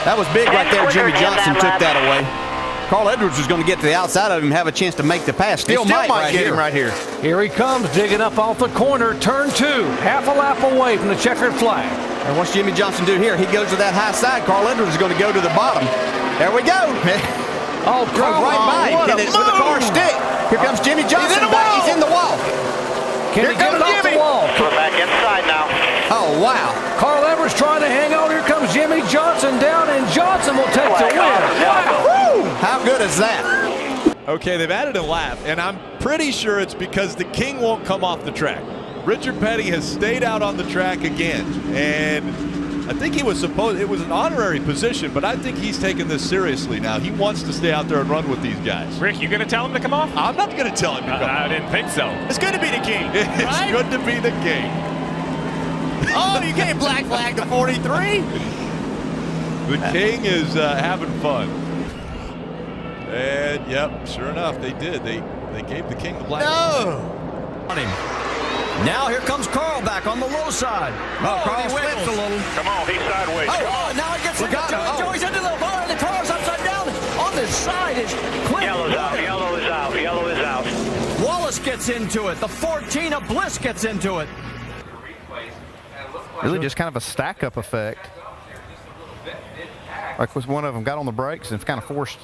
That was big right there. Jimmy Johnson took that away. Carl Edwards was going to get to the outside of him, have a chance to make the pass. Still might get him right here. Here he comes, digging up off the corner. Turn 2, half a lap away from the checkered flag. And what's Jimmy Johnson do here? He goes to that high side. Carl Edwards is going to go to the bottom. There we go. Oh, goes right by him with a car stick. Here comes Jimmy Johnson. He's in the wall. Can he get it off the wall? We're back inside now. Oh, wow. Carl Edwards trying to hang on. Here comes Jimmy Johnson down, and Johnson will take the win. Wow. How good is that? Okay, they've added a lap, and I'm pretty sure it's because the King won't come off the track. Richard Petty has stayed out on the track again, and I think he was supposed, it was an honorary position, but I think he's taking this seriously now. He wants to stay out there and run with these guys. Rick, you going to tell him to come off? I'm not going to tell him to come off. I didn't think so. It's good to be the King. It's good to be the King. Oh, you can't black flag the 43. The King is having fun. And, yep, sure enough, they did. They gave the King the black flag. Now here comes Carl back on the low side. Carl slips a little. Come on, he's sideways. Now he gets into Joey's into the bar, and the car's upside down. On this side is Clint. Yellow's out, yellow is out, yellow is out. Wallace gets into it. The 14 of Bliss gets into it. Really just kind of a stack-up effect. Like one of them got on the brakes and it's kind of forced.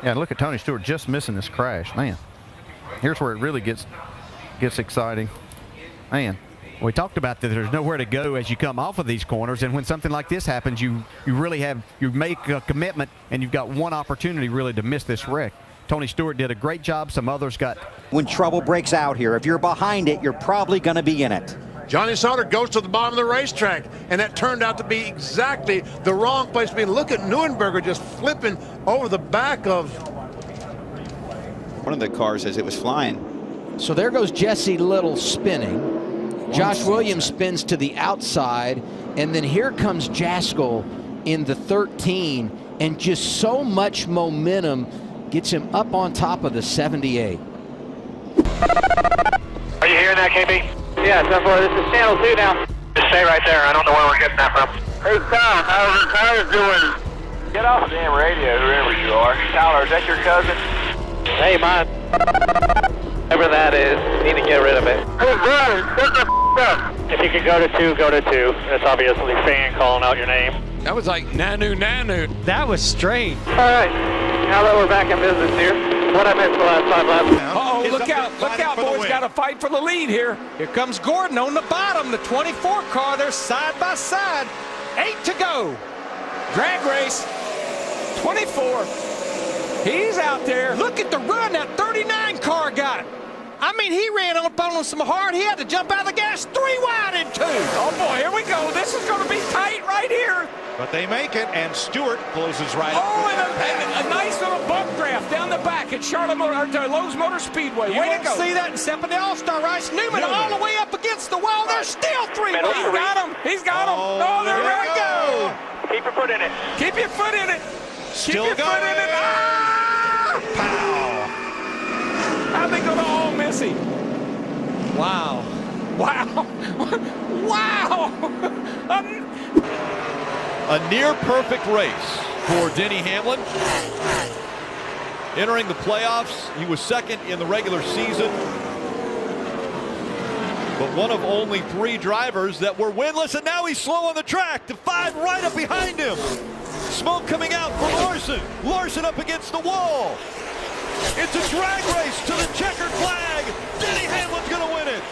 Yeah, look at Tony Stewart just missing this crash. Man, here's where it really gets exciting. Man. We talked about that there's nowhere to go as you come off of these corners, and when something like this happens, you make a commitment, and you've got one opportunity really to miss this wreck. Tony Stewart did a great job. Some others got. When trouble breaks out here, if you're behind it, you're probably going to be in it. Johnny Sauter goes to the bottom of the racetrack, and that turned out to be exactly the wrong place to be. Look at Neuenberger just flipping over the back of one of the cars as it was flying. So there goes Jesse Little spinning. Josh Williams spins to the outside, and then here comes Jaskell in the 13, and just so much momentum gets him up on top of the 78. Are you hearing that, KB? Yeah, this is Channel 2 now. Just stay right there. I don't know where we're getting that from. Hey, Tom, how's the tires doing? Get off the damn radio, whoever you are. Tyler, is that your cousin? Hey, mine. Whatever that is, need to get rid of it. Hey, Brian, shut the up. If you could go to 2, go to 2. That's obviously fan calling out your name. That was like Nanu. That was strange. All right, now that we're back in business here, what I missed the last 5 laps. Uh-oh, look out, boys, got to fight for the lead here. Here comes Gordon on the bottom, the 24 car, they're side by side. 8 to go. Drag race, 24. He's out there. Look at the run that 39 car got. I mean, he ran up on some hard. He had to jump out of the gas 3 wide in 2. Oh, boy, here we go. This is going to be tight right here. But they make it, and Stewart closes right up. Oh, and a nice little bump draft down the back at Lowe's Motor Speedway. Way to go. See that in stepping the All-Star race. Newman all the way up against the wall. There's still 3 wide. He's got him. He's got him. Oh, there we go. Keep your foot in it. Keep your foot in it. Still Keep your foot in it. Ah! Pow. How'd they go to all messy? Wow. Wow. Wow. A near-perfect race for Denny Hamlin. Entering the playoffs, he was second in the regular season, but one of only 3 drivers that were winless, and now he's slow on the track. The 5 right up behind him. Smoke coming out from Larson. Larson up against the wall. It's a drag race to the checkered flag. Denny Hamlin's going to win it.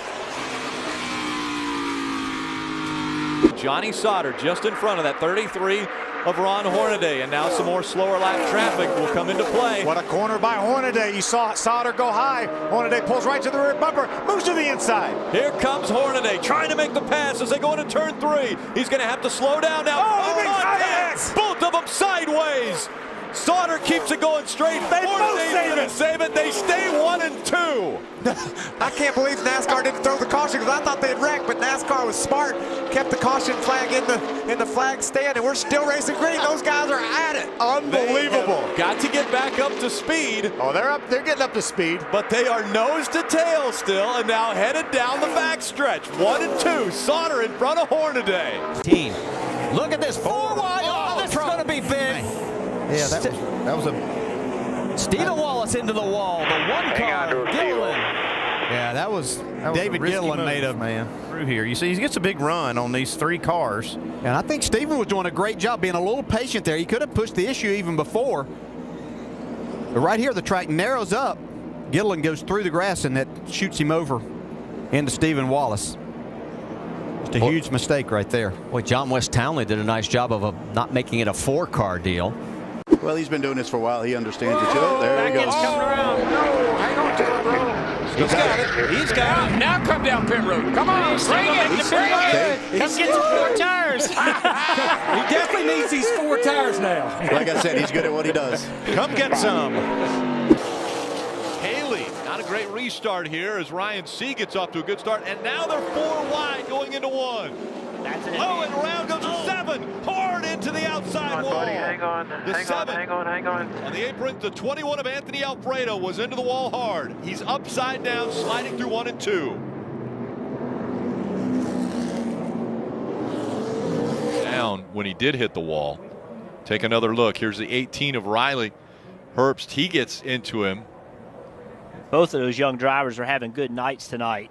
Johnny Sauter just in front of that 33 of Ron Hornaday, and now some more slower lap traffic will come into play. What a corner by Hornaday. You saw Sauter go high. Hornaday pulls right to the rear bumper, moves to the inside. Here comes Hornaday trying to make the pass as they go into turn 3. He's going to have to slow down now. Both of them sideways. Sauter keeps it going straight. Hornaday's going to save it. They stay 1 and 2. I can't believe NASCAR didn't throw the caution because I thought they'd wreck, but NASCAR was smart, kept the caution flag in the flag stand, and we're still racing green. Those guys are at it. Unbelievable. Got to get back up to speed. Oh, they're getting up to speed. But they are nose to tail still, and now headed down the backstretch. 1 and 2. Sauter in front of Hornaday. Team. Look at this 4 wide. Oh, this is going to be big. Yeah, that was a Stephen Wallace into the wall. The one car, Gilliland. Yeah, that was David a risky Gilliland move, made a man through here. You see, he gets a big run on these 3 cars. And I think Stephen was doing a great job being a little patient there. He could have pushed the issue even before. But right here, the track narrows up. Gilliland goes through the grass, and that shoots him over into Stephen Wallace. Just a huge mistake right there. Boy, John West Townley did a nice job of not making it a 4-car deal. Well, he's been doing this for a while. He understands it too. There he goes. Coming around. No, hang on to it, bro. He's got it. He's got it. Now come down pit road. Come on, bring it. Okay. Come get your 4 tires. He definitely needs these 4 tires now. Like I said, he's good at what he does. Come get some. Haley, not a great restart here as Ryan C gets off to a good start. And now they're 4 wide going into 1. That's it. Oh, and around goes a 7. Hard into the outside wall. Buddy, hang on. The Hang 7. on. On the apron, the 21 of Anthony Alfredo was into the wall hard. He's upside down, sliding through 1 and 2. Down when he did hit the wall. Take another look. Here's the 18 of Riley Herbst. He gets into him. Both of those young drivers are having good nights tonight.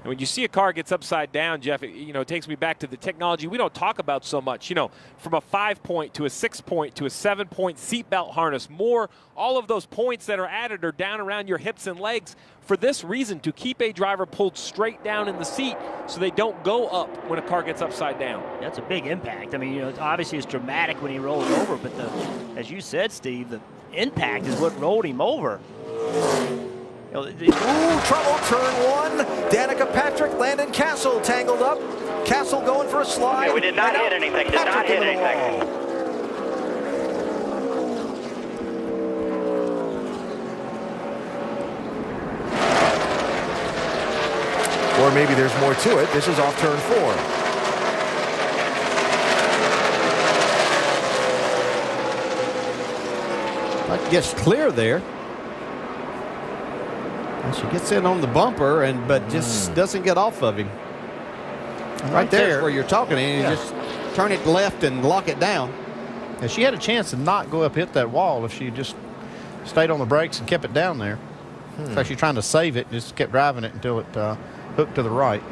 And when you see a car gets upside down, Jeff, it takes me back to the technology we don't talk about so much. From a 5-point to a 6-point to a 7-point seatbelt harness, all of those points that are added are down around your hips and legs for this reason, to keep a driver pulled straight down in the seat so they don't go up when a car gets upside down. That's a big impact. I mean, obviously it's dramatic when he rolls over, but as you said, Steve, the impact is what rolled him over. Ooh, trouble, turn 1. Danica, Patrick, Landon, Castle tangled up. Castle going for a slide. Yeah, we did not hit anything. Did not hit anything. Or maybe there's more to it. This is off turn 4. That gets clear there. And she gets in on the bumper, but just doesn't get off of him. Right there where you're talking, and you just turn it left and lock it down. And she had a chance to not go up hit that wall if she just stayed on the brakes and kept it down there. In fact, she's trying to save it and just kept driving it until it hooked to the right.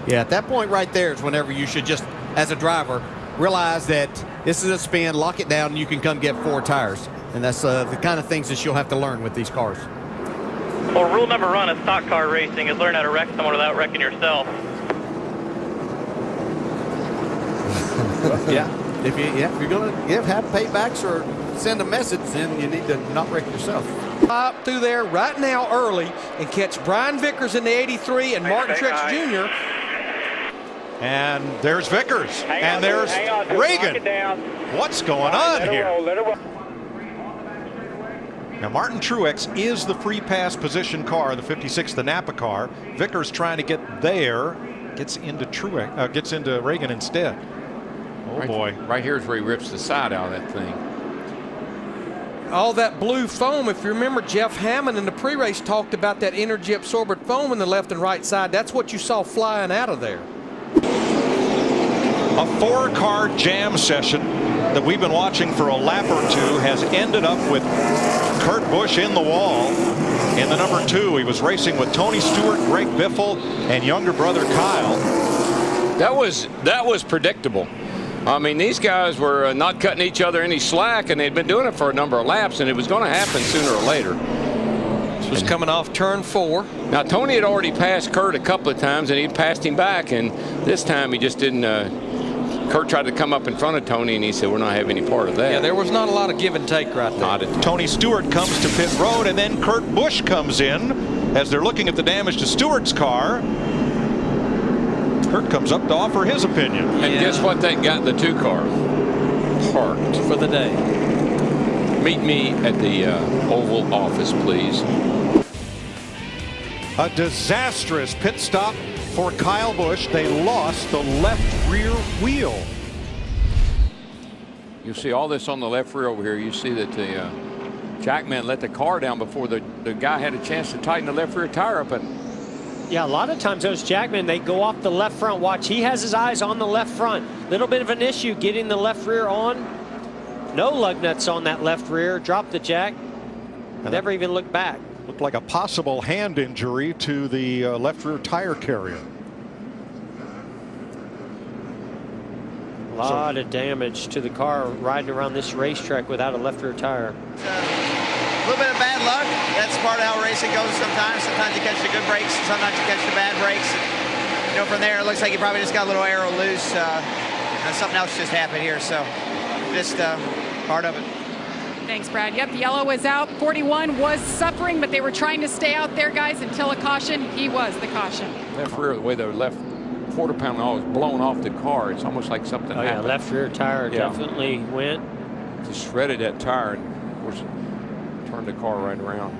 Yeah, at that point right there is whenever you should just, as a driver, realize that this is a spin, lock it down, and you can come get 4 tires. And that's the kind of things that you'll have to learn with these cars. Well, rule number 1 of stock car racing is learn how to wreck someone without wrecking yourself. If you're going to have paybacks or send a message, then you need to not wreck yourself. Up through there right now early and catch Brian Vickers in the 83 and Martin Truex Jr. And there's Vickers. And there's Ragan. What's going on here? Now, Martin Truex is the free pass position car, the 56, the Napa car. Vickers trying to get there, gets into Ragan instead. Oh, boy. Right here is where he rips the side out of that thing. All that blue foam, if you remember, Jeff Hammond in the pre-race talked about that energy absorbent foam in the left and right side. That's what you saw flying out of there. A 4-car jam session that we've been watching for a lap or 2 has ended up with Kurt Busch in the wall in the number 2. He was racing with Tony Stewart, Greg Biffle, and younger brother Kyle. That was predictable. I mean, these guys were not cutting each other any slack, and they'd been doing it for a number of laps, and it was going to happen sooner or later. This was coming off turn 4. Now, Tony had already passed Kurt a couple of times, and he'd passed him back, and this time he just didn't. Kurt tried to come up in front of Tony, and he said, we're not having any part of that. Yeah, there was not a lot of give and take right there. Tony Stewart comes to pit road, and then Kurt Busch comes in as they're looking at the damage to Stewart's car. Kurt comes up to offer his opinion. And guess what? They got the 2-car parked for the day. Meet me at the Oval office, please. A disastrous pit stop for Kyle Busch. They lost the left rear wheel. You see all this on the left rear over here. You see that the jackman let the car down before the guy had a chance to tighten the left rear tire up. Yeah, a lot of times those jackmen, they go off the left front. Watch, he has his eyes on the left front. Little bit of an issue getting the left rear on. No lug nuts on that left rear. Dropped the jack. Never even looked back. Looked like a possible hand injury to the left rear tire carrier. A lot of damage to the car riding around this racetrack without a left rear tire. A little bit of bad luck. That's part of how racing goes sometimes. Sometimes you catch the good brakes, sometimes you catch the bad brakes. And, from there, it looks like you probably just got a little arrow loose. Something else just happened here, so just part of it. Thanks, Brad. Yep, yellow was out. 41 was suffering, but they were trying to stay out there, guys, until a caution. He was the caution. Left rear, the way the left quarter pound was blown off the car, it's almost like something happened. Yeah, left rear tire definitely went. Just shredded that tire and, of course, turned the car right around.